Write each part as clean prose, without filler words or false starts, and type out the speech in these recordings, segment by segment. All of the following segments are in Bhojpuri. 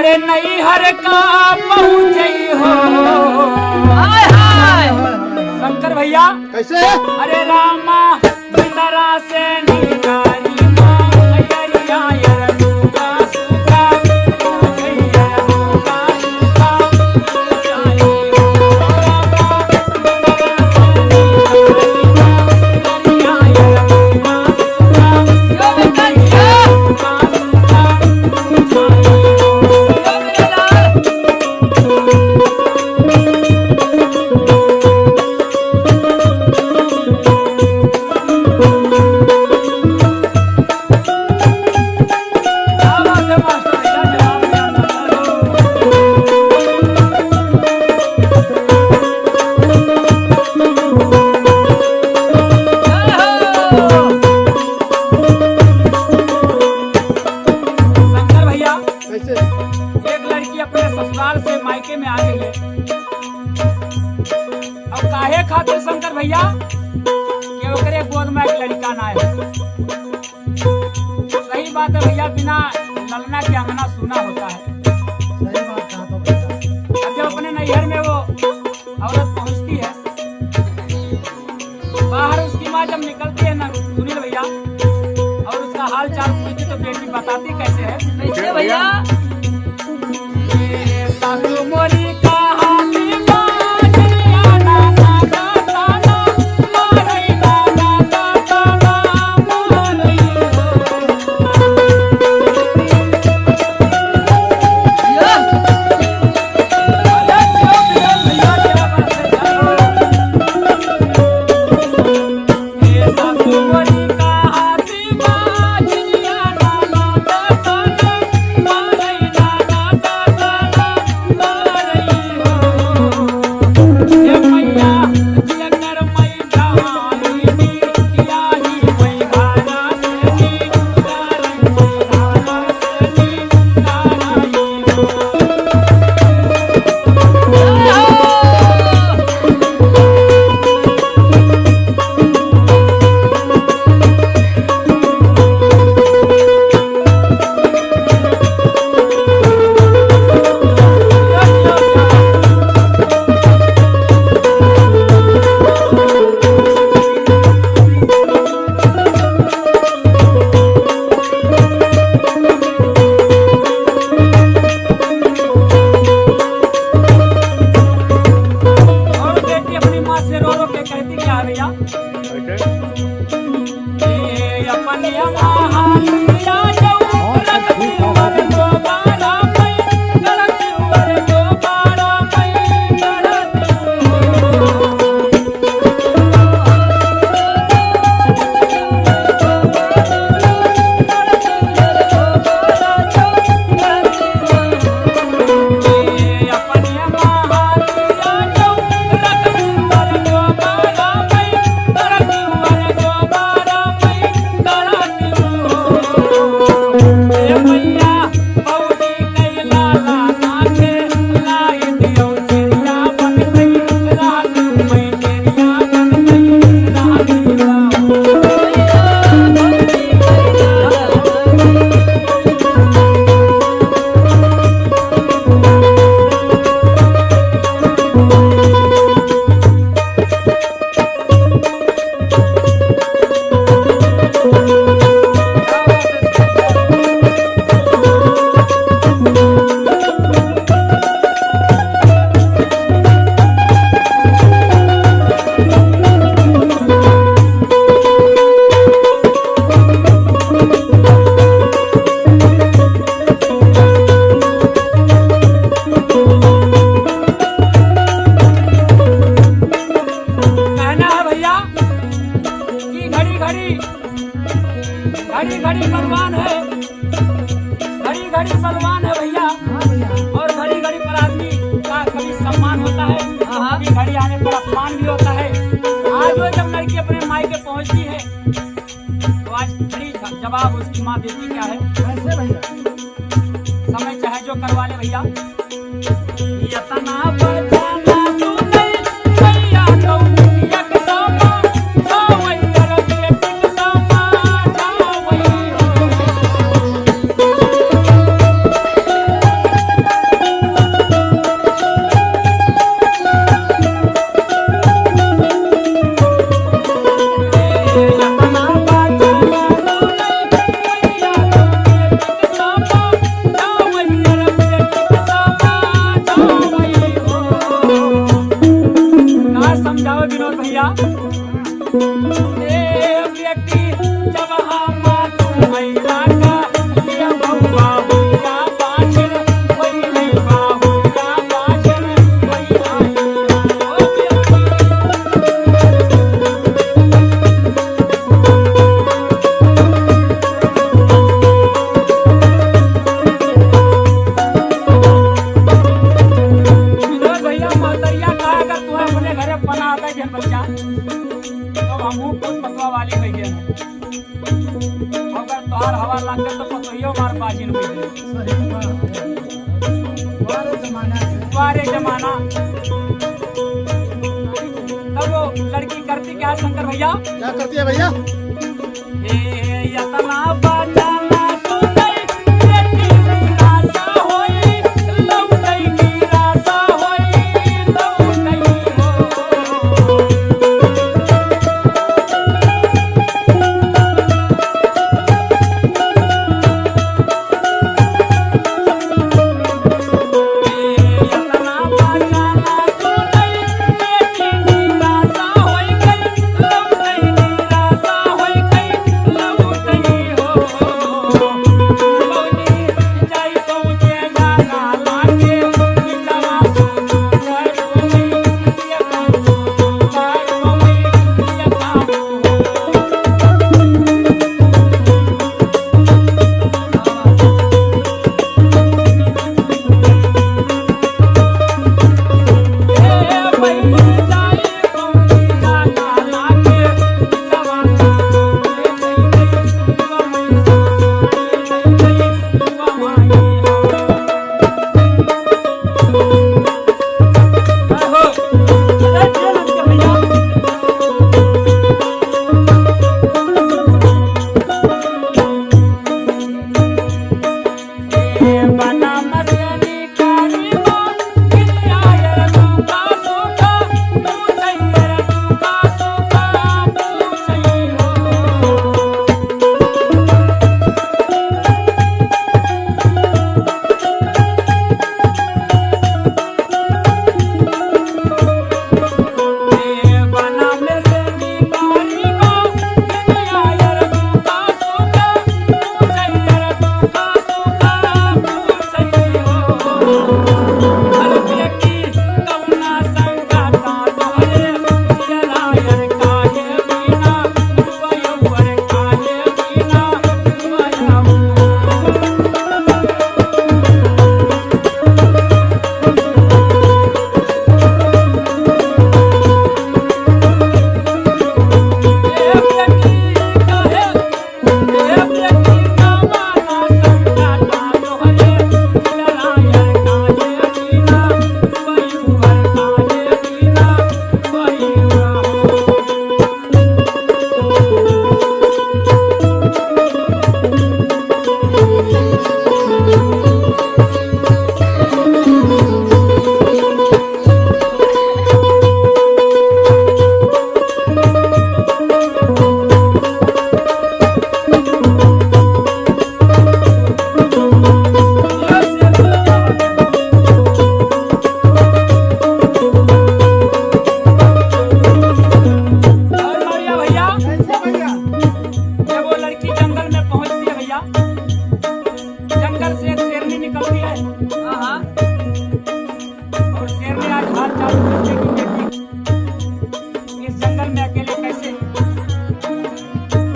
अरे नैहर का पहुँचे हो। शंकर भैया कैसे? अरे रामा बिंदरा से निकारी खातिर शंकर भैया के ओकरे गोद में एक लड़का ना है। सही बात है भैया, बिना ललना के अंगना सूना होता है। सही बात कहा तो भैया। अब जब अपने नैहर में वो औरत पहुंचती है, बाहर उसकी माँ जब निकलती है ना सुनील भैया, और उसका हाल चाल पूछती तो बेटी बताती कैसे है? कैसे भैया? सासू मोरी बलवान है भैया, और घड़ी घड़ी पर आदमी का कभी सम्मान होता है, कभी घड़ी आने पर अपमान भी होता है। आज वो जब लड़की अपने मायके पहुंचती है तो आज घड़ी जवाब उसकी माँ देती क्या है? कैसे भैया? समय चाहे जो करवा ले भैया, भैया ए व्यक्ति जब हम महिला का ये बउआ हुआ बाछन वही नहीं बाहुआ बाछन वही आई ओ विनोद भैया मोहतरिया का अगर तू अपने घरे पना आता जन बच्चा तो हमू कुछ पतवा वाली भई गए अगर तोहार हवा लाग तो पतोहियो मार बाजिन भई गए सही बात है। वारे जमाना से वारे जमाना तब वो लड़की करती क्या है शंकर भैया क्या करती है भैया? ए यतना बजाना सुनई बेटी निराशा होई लौटई निराशा होई लौटई हो यतना बजाना सुनई बेटी निराशा होई गई लौटई निराशा होई गई लौटई हो मौनी जाई पहुंचे जाना लागे मिलना सुनो कर कोई ये कर कोई ये काम बना मस्ती कारी मां किया तू का सुखा तू चाहिए तू का सुखा तू चाहिए हो बना में से कारी मां किया तू का सुखा तू चाहिए तू का सुखा तू चाहिए हो हर व्यक्ति कौना संगाता तोरे जलायर काहे बिना दुआयर काहे बिना दुआया और मारिया भैया कैसे भैया? जब वो लड़की जंगल में पहुंचती है भैया जंगल से एक शेरनी निकलती है और शेरनी आज हाथ चालू करके की देखी इस जंगल में अकेले कैसे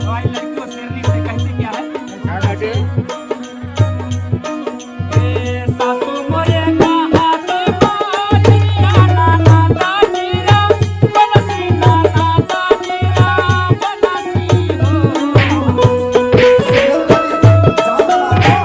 तो आई लड़की वो शेरनी से कहती क्या है ए सासू मोरे का हाथ मारिया नाना दादीरा बनसी नाना दादीरा बनसी हो ज्यादा बात है।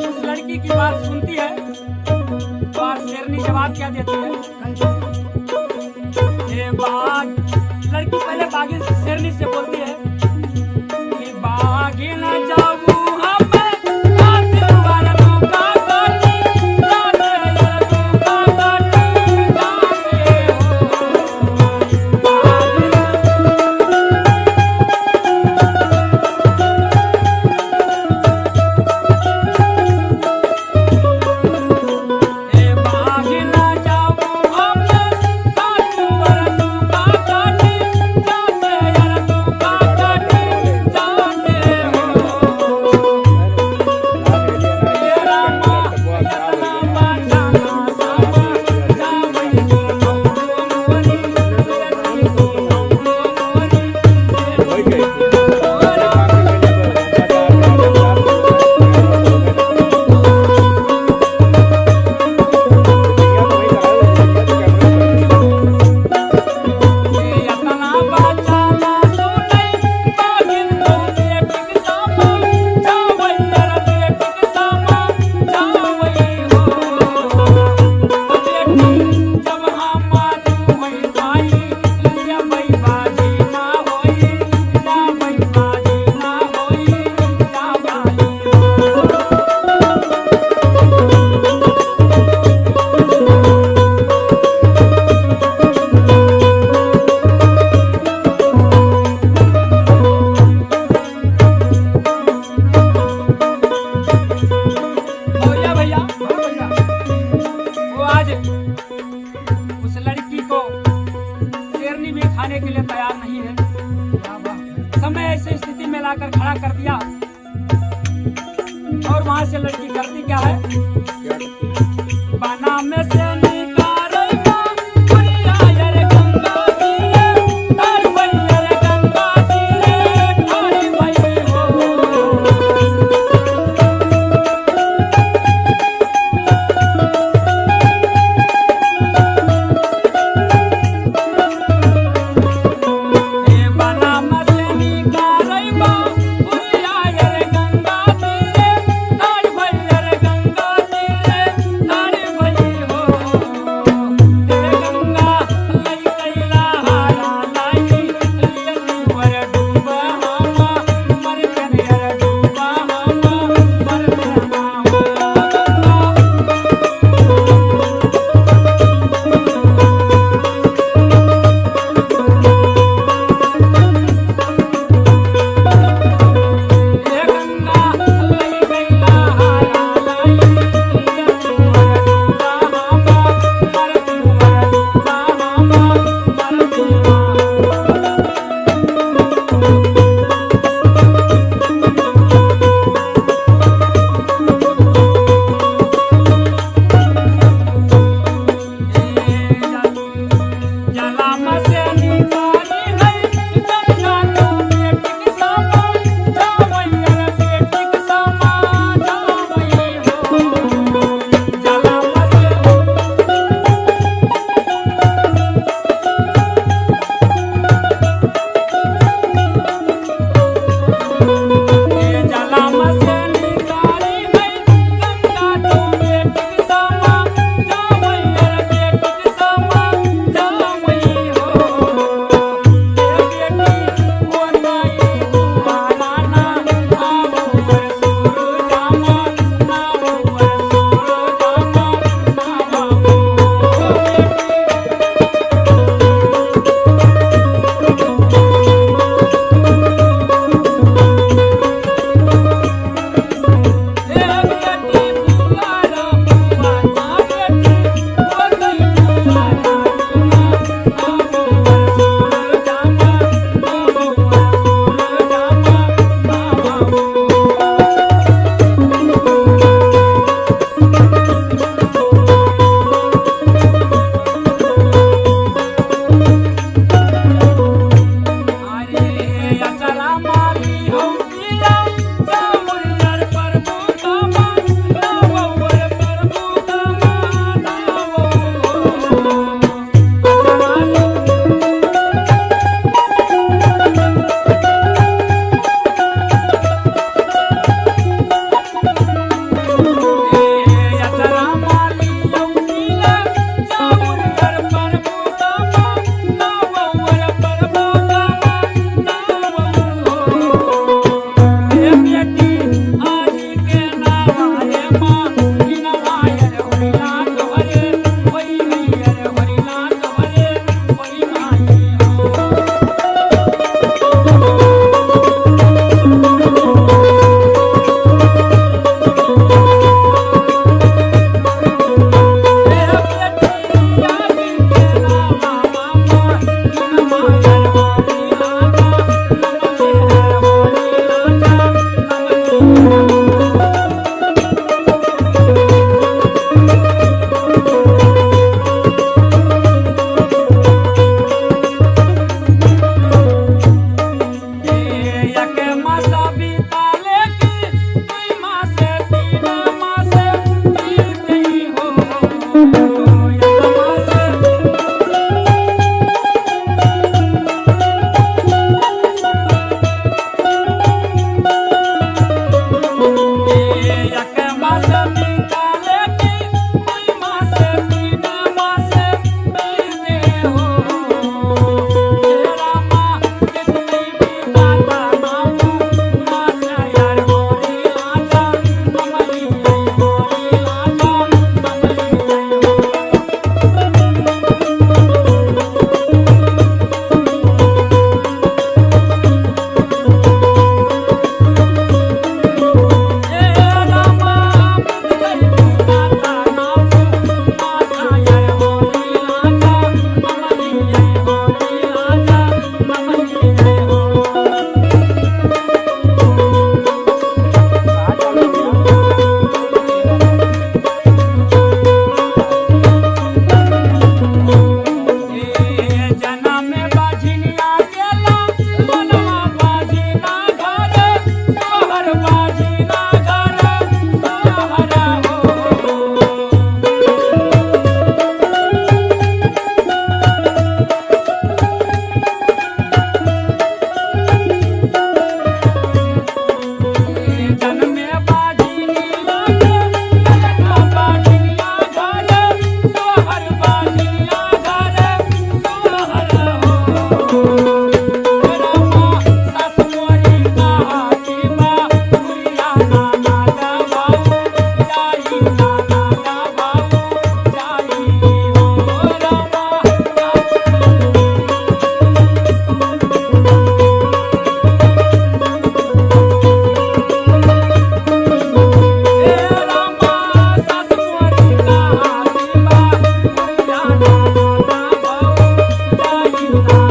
उस लड़की की बात सुनती है तो आज शेरनी जवाब क्या देती है? ए बाघ, लड़की पहले बाघिन शेरनी से बोलती है कि बाघिन जाऊं हमें काट वालों का काटी जाने वालों का काटी जाने हो ए बाघिन जाऊं हमें काट वालों का काटी जाने वालों का काटी जाने हो तेरा मां इतना बाजाना सामा जावई सुनो मोरी तेरी सुनो मोरी यतना बाजाना सुनई बागिन तो बेटिक सामा जावई तेरा बेटिक सामा जावई हो बेटी जब हमारी हुई भाई लिया भाई बाजी ना होई जा भाई बाजी ना होई जा भाई भैया भैया वो आज उस लड़की को शेरनी भी खाने के लिए तैयार नहीं है। समय ऐसे स्थिति में लाकर खड़ा कर दिया और वहां से लड़की करती क्या है? बना में से निकालेगा बुढ़िया रे गंगा तीरे तार भैया रे गंगा तीरे ठाड़ी भई हो ए बना मसनी का रैबा बुढ़िया सुना